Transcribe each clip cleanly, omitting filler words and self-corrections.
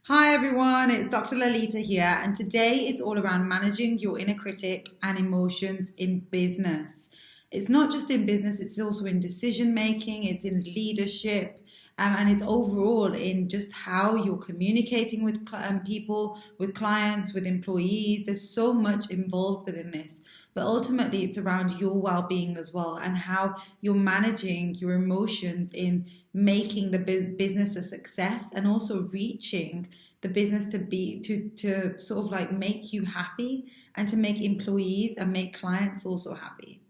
Hi everyone, it's Dr. Lalitaa here, and today it's all around managing your inner critic and emotions in business. It's not just in business, it's also in decision making, it's in leadership, and it's overall in just how you're communicating with people, with clients, with employees. There's so much involved within this, but ultimately it's around your well-being as well and how you're managing your emotions in making the business a success and also reaching the business to sort of like make you happy and to make employees and make clients also happy.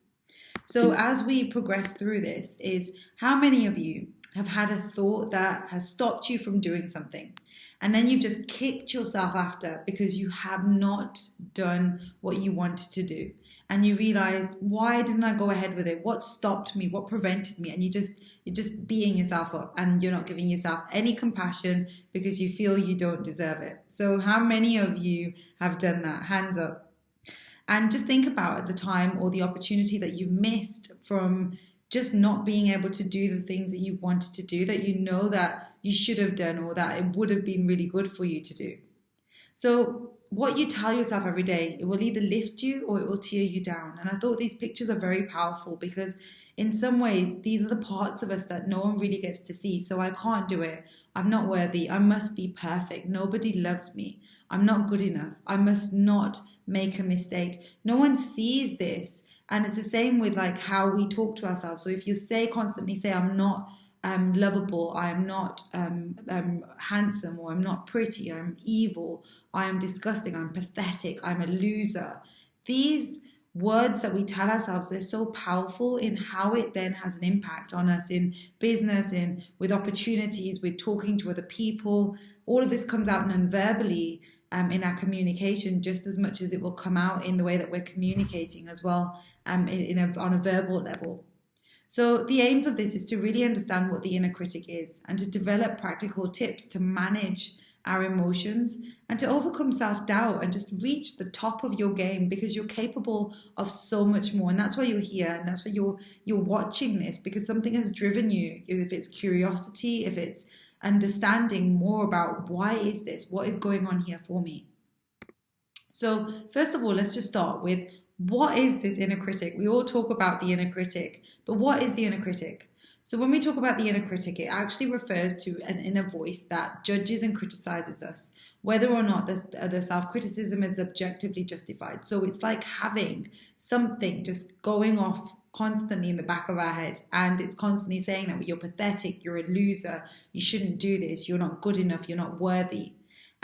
So as we progress through this, is how many of you have had a thought that has stopped you from doing something, and then you've just kicked yourself after because you have not done what you wanted to do, and you realized, why didn't I go ahead with it? What stopped me? What prevented me? And you're just beating yourself up, and you're not giving yourself any compassion because you feel you don't deserve it. So how many of you have done that? Hands up. And just think about the time or the opportunity that you've missed from just not being able to do the things that you wanted to do, that you know that you should have done or that it would have been really good for you to do. So what you tell yourself every day, it will either lift you or it will tear you down. And I thought these pictures are very powerful because in some ways, these are the parts of us that no one really gets to see. So I can't do it. I'm not worthy. I must be perfect. Nobody loves me. I'm not good enough. I must not make a mistake. No one sees this. And it's the same with like how we talk to ourselves. So if you constantly say, I'm not lovable, I'm not handsome, or I'm not pretty, I'm evil, I am disgusting, I'm pathetic, I'm a loser. These words that we tell ourselves, they're so powerful in how it then has an impact on us in business, in with opportunities, with talking to other people. All of this comes out non-verbally in our communication just as much as it will come out in the way that we're communicating as well on a verbal level. So the aims of this is to really understand what the inner critic is and to develop practical tips to manage our emotions and to overcome self-doubt and just reach the top of your game, because you're capable of so much more. And that's why you're here, and that's why you're watching this, because something has driven you. If it's curiosity, if it's understanding more about why is this, what is going on here for me. So first of all, let's just start with, what is this inner critic? We all talk about the inner critic, but what is the inner critic? So when we talk about the inner critic, it actually refers to an inner voice that judges and criticizes us, whether or not the self-criticism is objectively justified. So it's like having something just going off constantly in the back of our head, and it's constantly saying that you're pathetic, you're a loser, you shouldn't do this, you're not good enough, you're not worthy.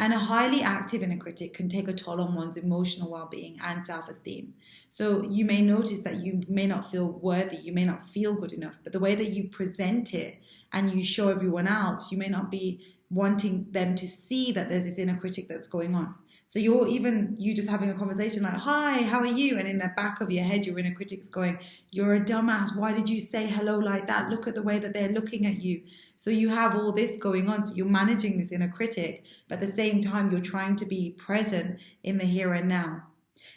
And a highly active inner critic can take a toll on one's emotional well-being and self-esteem. So you may notice that you may not feel worthy, you may not feel good enough, but the way that you present it and you show everyone else, you may not be wanting them to see that there's this inner critic that's going on. So you just having a conversation like, hi, how are you? And in the back of your head, your inner critic's going, you're a dumbass. Why did you say hello like that? Look at the way that they're looking at you. So you have all this going on. So you're managing this inner critic, but at the same time, you're trying to be present in the here and now.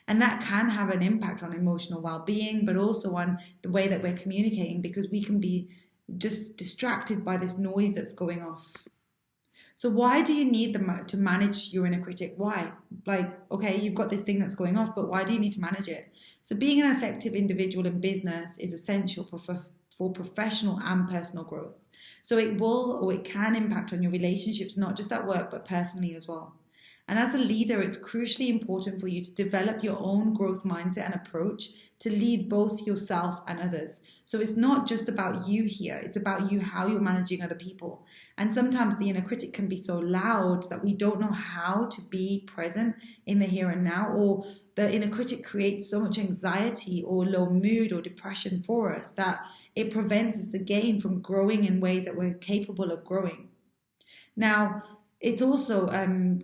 And that can have an impact on emotional well-being, but also on the way that we're communicating, because we can be just distracted by this noise that's going off. So why do you need to manage your inner critic? Why? Like, okay, you've got this thing that's going off, but why do you need to manage it? So being an effective individual in business is essential for professional and personal growth. So it will, or it can, impact on your relationships, not just at work, but personally as well. And as a leader, it's crucially important for you to develop your own growth mindset and approach to lead both yourself and others. So it's not just about you here, it's about you, how you're managing other people. And sometimes the inner critic can be so loud that we don't know how to be present in the here and now, or the inner critic creates so much anxiety or low mood or depression for us that it prevents us again from growing in ways that we're capable of growing. Now, it's also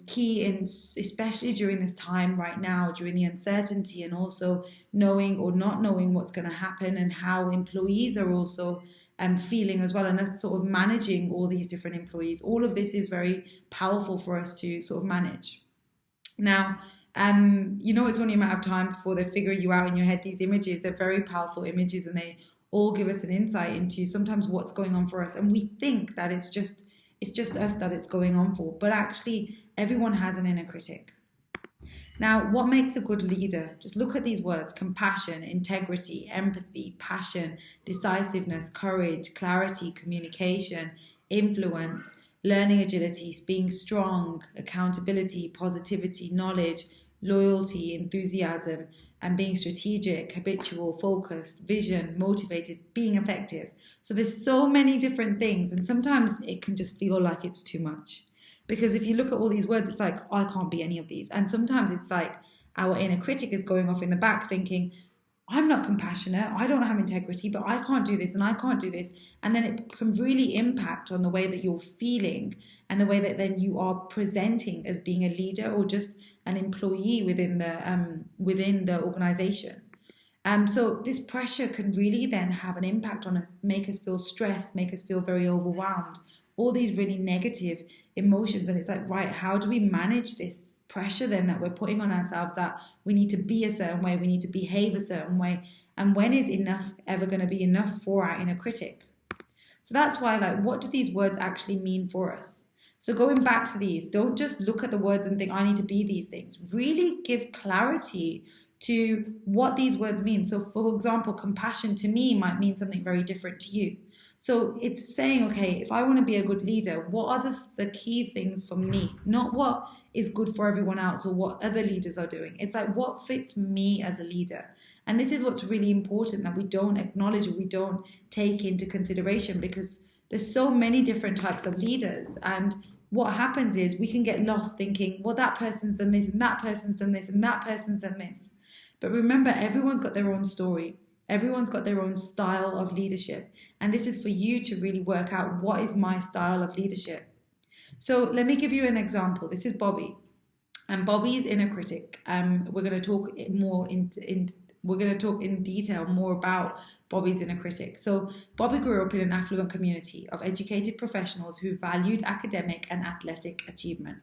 key, especially during this time right now, during the uncertainty, and also knowing or not knowing what's going to happen, and how employees are also feeling as well, and us sort of managing all these different employees. All of this is very powerful for us to sort of manage. Now, it's only a matter of time before they figure you out in your head. These images, they're very powerful images, and they all give us an insight into sometimes what's going on for us. And we think that it's just it's just us that it's going on for. But actually, everyone has an inner critic. Now, what makes a good leader? Just look at these words: compassion, integrity, empathy, passion, decisiveness, courage, clarity, communication, influence, learning agility, being strong, accountability, positivity, knowledge, loyalty, enthusiasm, and being strategic, habitual, focused, vision, motivated, being effective. So there's so many different things, and sometimes it can just feel like it's too much. Because if you look at all these words, it's like, oh, I can't be any of these. And sometimes it's like our inner critic is going off in the back thinking, I'm not compassionate, I don't have integrity, but I can't do this and I can't do this. And then it can really impact on the way that you're feeling and the way that then you are presenting as being a leader or just an employee within the organization. So this pressure can really then have an impact on us, make us feel stressed, make us feel very overwhelmed, all these really negative emotions. And it's like, right, how do we manage this pressure then that we're putting on ourselves, that we need to be a certain way, we need to behave a certain way? And when is enough ever going to be enough for our inner critic? So that's why, like, what do these words actually mean for us? So going back to these, don't just look at the words and think, I need to be these things. Really give clarity to what these words mean. So for example, compassion to me might mean something very different to you. So it's saying, okay, if I want to be a good leader, what are the key things for me? Not what is good for everyone else or what other leaders are doing. It's like, what fits me as a leader? And this is what's really important, that we don't acknowledge or we don't take into consideration, because there's so many different types of leaders. And what happens is we can get lost thinking, well, that person's done this and that person's done this and that person's done this. But remember, everyone's got their own story. Everyone's got their own style of leadership. And this is for you to really work out, what is my style of leadership? So let me give you an example. This is Bobby. And Bobby's inner critic. We're going to talk in detail more about Bobby's inner critic. So Bobby grew up in an affluent community of educated professionals who valued academic and athletic achievement.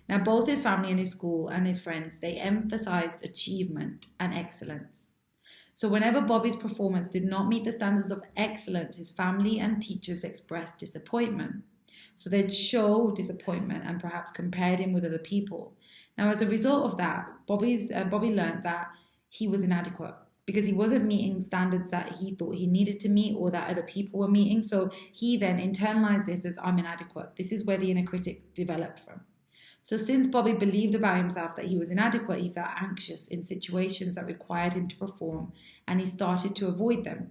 Now, both his family and his school and his friends, they emphasized achievement and excellence. So whenever Bobby's performance did not meet the standards of excellence, his family and teachers expressed disappointment. So they'd show disappointment and perhaps compared him with other people. Now, as a result of that, Bobby learned that he was inadequate because he wasn't meeting standards that he thought he needed to meet or that other people were meeting. So he then internalized this as, I'm inadequate. This is where the inner critic developed from. So since Bobby believed about himself that he was inadequate, he felt anxious in situations that required him to perform, and he started to avoid them.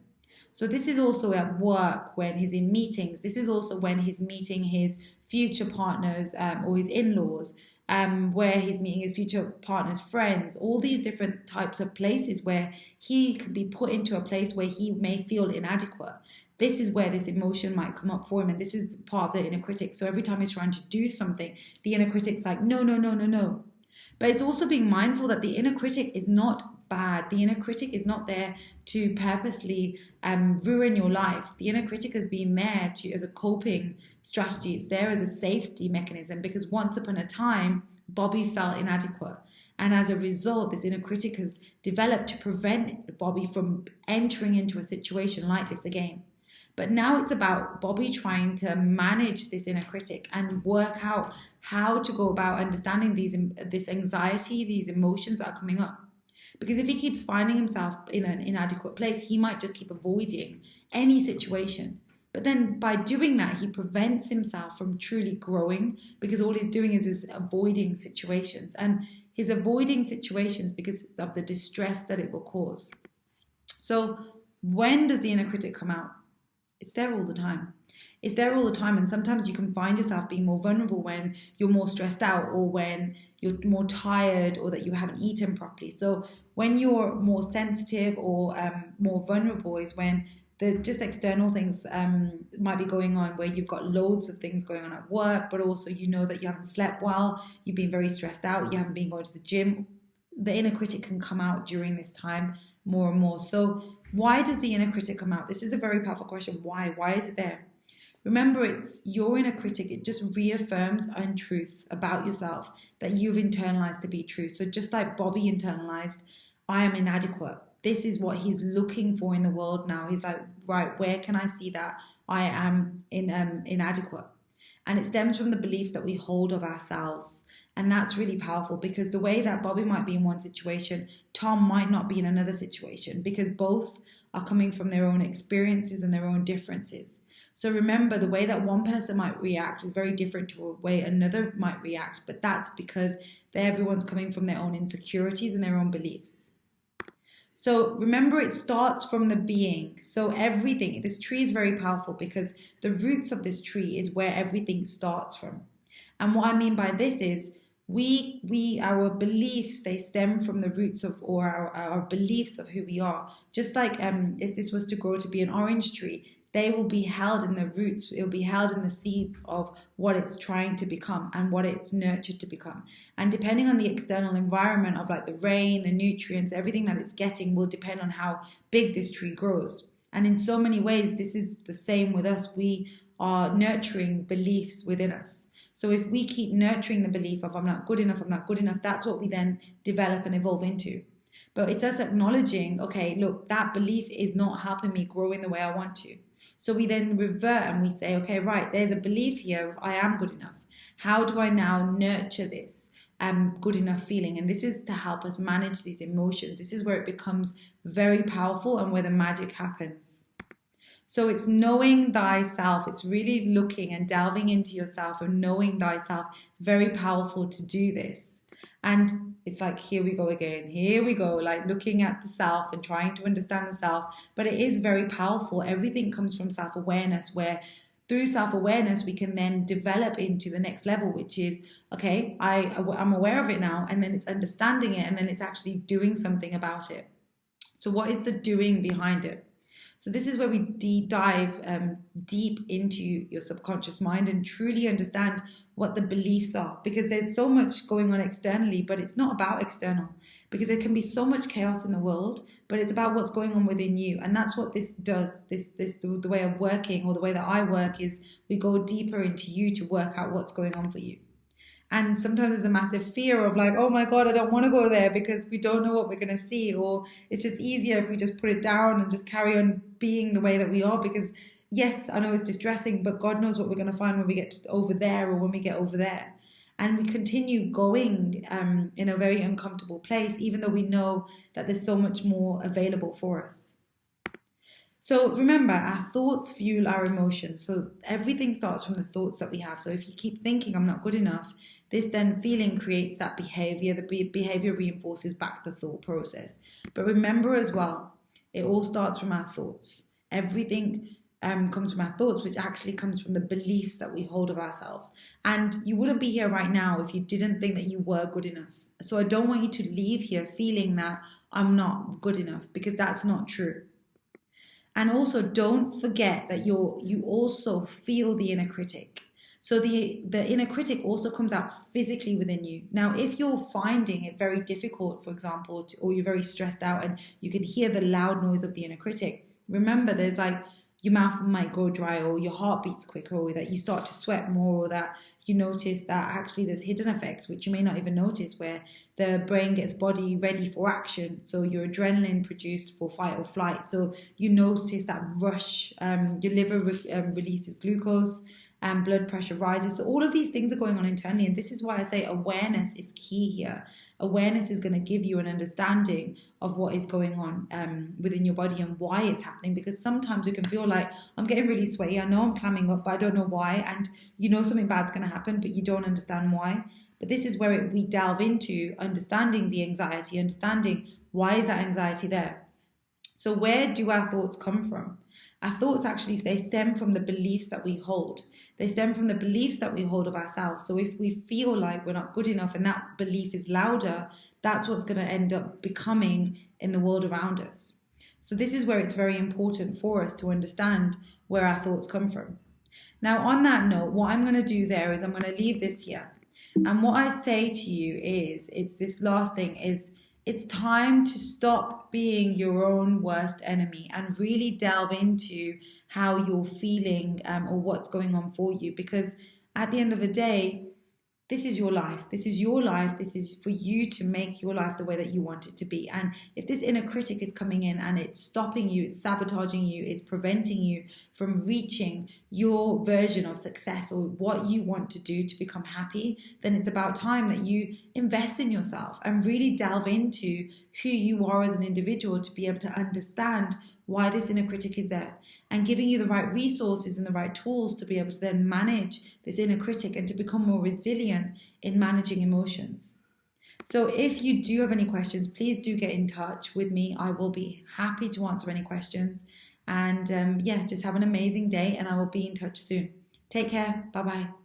So this is also at work when he's in meetings. This is also when he's meeting his future partners or his in-laws, where he's meeting his future partner's friends, all these different types of places where he can be put into a place where he may feel inadequate. This is where this emotion might come up for him, and this is part of the inner critic. So every time he's trying to do something, the inner critic's like, no, no, no, no, no. But it's also being mindful that the inner critic is not bad. The inner critic is not there to purposely ruin your life. The inner critic has been there as a coping strategy. It's there as a safety mechanism, because once upon a time, Bobby felt inadequate. And as a result, this inner critic has developed to prevent Bobby from entering into a situation like this again. But now it's about Bobby trying to manage this inner critic and work out how to go about understanding this anxiety, these emotions that are coming up. Because if he keeps finding himself in an inadequate place, he might just keep avoiding any situation. But then by doing that, he prevents himself from truly growing, because all he's doing is avoiding situations. And he's avoiding situations because of the distress that it will cause. So when does the inner critic come out? It's there all the time. It's there all the time. And sometimes you can find yourself being more vulnerable when you're more stressed out, or when you're more tired, or that you haven't eaten properly. So when you're more sensitive or more vulnerable is when the just external things might be going on, where you've got loads of things going on at work, but also you know that you haven't slept well, you've been very stressed out, you haven't been going to the gym. The inner critic can come out during this time more and more. So why does the inner critic come out? This is a very powerful question. Why? Why is it there? Remember, it's your inner critic. It just reaffirms untruths about yourself that you've internalized to be true. So just like Bobby internalized, I am inadequate. This is what he's looking for in the world now. He's like, right, where can I see that I am inadequate? And it stems from the beliefs that we hold of ourselves. And that's really powerful, because the way that Bobby might be in one situation, Tom might not be in another situation, because both are coming from their own experiences and their own differences. So remember, the way that one person might react is very different to the way another might react, but that's because everyone's coming from their own insecurities and their own beliefs. So remember, it starts from the being. So everything, this tree is very powerful because the roots of this tree is where everything starts from. And what I mean by this is our beliefs, they stem from the roots of, or our beliefs of who we are. Just like if this was to grow to be an orange tree, they will be held in the roots, it will be held in the seeds of what it's trying to become and what it's nurtured to become. And depending on the external environment of like the rain, the nutrients, everything that it's getting will depend on how big this tree grows. And in so many ways, this is the same with us. We are nurturing beliefs within us. So if we keep nurturing the belief of I'm not good enough, that's what we then develop and evolve into. But it's us acknowledging, okay, look, that belief is not helping me grow in the way I want to. So we then revert and we say, okay, right, there's a belief here of I am good enough. How do I now nurture this good enough feeling? And this is to help us manage these emotions. This is where it becomes very powerful and where the magic happens. So it's knowing thyself. It's really looking and delving into yourself and knowing thyself. Very powerful to do this. And it's like, here we go again. Here we go, like looking at the self and trying to understand the self. But it is very powerful. Everything comes from self-awareness, where through self-awareness, we can then develop into the next level, which is, okay, I'm aware of it now, and then it's understanding it, and then it's actually doing something about it. So what is the doing behind it? So this is where we dive deep into your subconscious mind and truly understand what the beliefs are, because there's so much going on externally, but it's not about external, because there can be so much chaos in the world, but it's about what's going on within you. And that's what this does. The way of working, or the way that I work, is we go deeper into you to work out what's going on for you. And sometimes there's a massive fear of like, oh my God, I don't want to go there because we don't know what we're going to see. Or it's just easier if we just put it down and just carry on being the way that we are, because yes, I know it's distressing, but God knows what we're going to find when we get over there, or when we get over there. And we continue going in a very uncomfortable place, even though we know that there's so much more available for us. So remember, our thoughts fuel our emotions. So everything starts from the thoughts that we have. So if you keep thinking I'm not good enough, this then feeling creates that behavior. The behavior reinforces back the thought process. But remember as well, it all starts from our thoughts. Everything comes from our thoughts, which actually comes from the beliefs that we hold of ourselves. And you wouldn't be here right now if you didn't think that you were good enough. So I don't want you to leave here feeling that I'm not good enough, because that's not true. And also, don't forget that you also feel the inner critic. So the inner critic also comes out physically within you. Now, if you're finding it very difficult, for example, or you're very stressed out and you can hear the loud noise of the inner critic, remember there's like, your mouth might go dry, or your heart beats quicker, or that you start to sweat more, or that you notice that actually there's hidden effects which you may not even notice, where the brain gets body ready for action. So your adrenaline produced for fight or flight. So you notice that rush, your liver releases glucose, and blood pressure rises. So all of these things are going on internally. And this is why I say awareness is key here. Awareness is going to give you an understanding of what is going on within your body and why it's happening. Because sometimes you can feel like, I'm getting really sweaty. I know I'm clamming up, but I don't know why. And you know something bad's going to happen, but you don't understand why. But this is where we delve into understanding the anxiety, understanding why is that anxiety there. So where do our thoughts come from? Our thoughts actually, they stem from the beliefs that we hold. They stem from the beliefs that we hold of ourselves. So if we feel like we're not good enough and that belief is louder, that's what's going to end up becoming in the world around us. So this is where it's very important for us to understand where our thoughts come from. Now, on that note, what I'm going to do there is I'm going to leave this here. And what I say to you is, it's this last thing is, it's time to stop being your own worst enemy and really delve into how you're feeling or what's going on for you. Because at the end of the day, this is your life. This is your life. This is for you to make your life the way that you want it to be. And if this inner critic is coming in and it's stopping you, it's sabotaging you, it's preventing you from reaching your version of success or what you want to do to become happy, then it's about time that you invest in yourself and really delve into who you are as an individual to be able to understand why this inner critic is there, and giving you the right resources and the right tools to be able to then manage this inner critic and to become more resilient in managing emotions. So if you do have any questions, please do get in touch with me. I will be happy to answer any questions. And just have an amazing day, and I will be in touch soon. Take care. Bye-bye.